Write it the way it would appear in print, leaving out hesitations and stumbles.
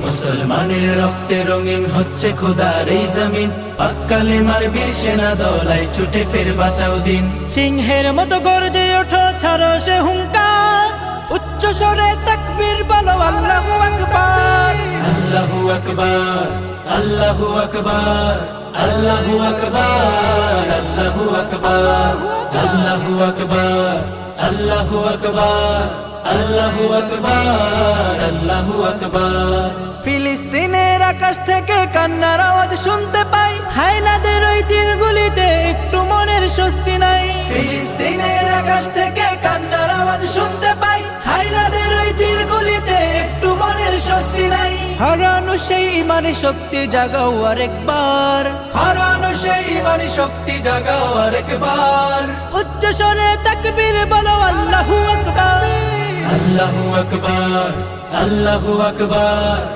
মুসলমানের রক্তে রঙিন হচ্ছে খোদার এই জমিন, পাক কালেমার বীর সেনা দলাই ছুটে ফের বাঁচাও দিন। সিংহের মতো গর্জে ওঠো, ছাড়ো সে হুঙ্কার, উচ্চ স্বরে তাকবীর বলো আল্লাহু আকবার। আল্লাহু আকবার, আল্লাহু আকবার, আল্লাহু আকবার, আল্লাহু আকবার, আল্লাহু আকবার, আল্লাহু আকবার, আল্লাহু আকবার, আল্লাহু আকবার। ফিলিস্তিনের আকাশ থেকে কান্নার আওয়াজ শুনতে পাই, হায়নাদের ওই তীরগুলিতে একটু মনের স্বস্তি নাই। ফিলিস্তিনের আকাশ থেকে কান্নার আওয়াজ শুনতে পাই, হায়নাদের ওই তীরগুলিতে একটু মনের স্বস্তি নাই। হারানো সেই ইমানি শক্তি জাগাও আরেকবার, হারানো সেই ইমানি শক্তি জাগাও আরেকবার। উচ্চ স্বরে তাকবীর বলো আল্লাহু আকবার। আল্লাহু আকবার, আল্লাহু আকবার,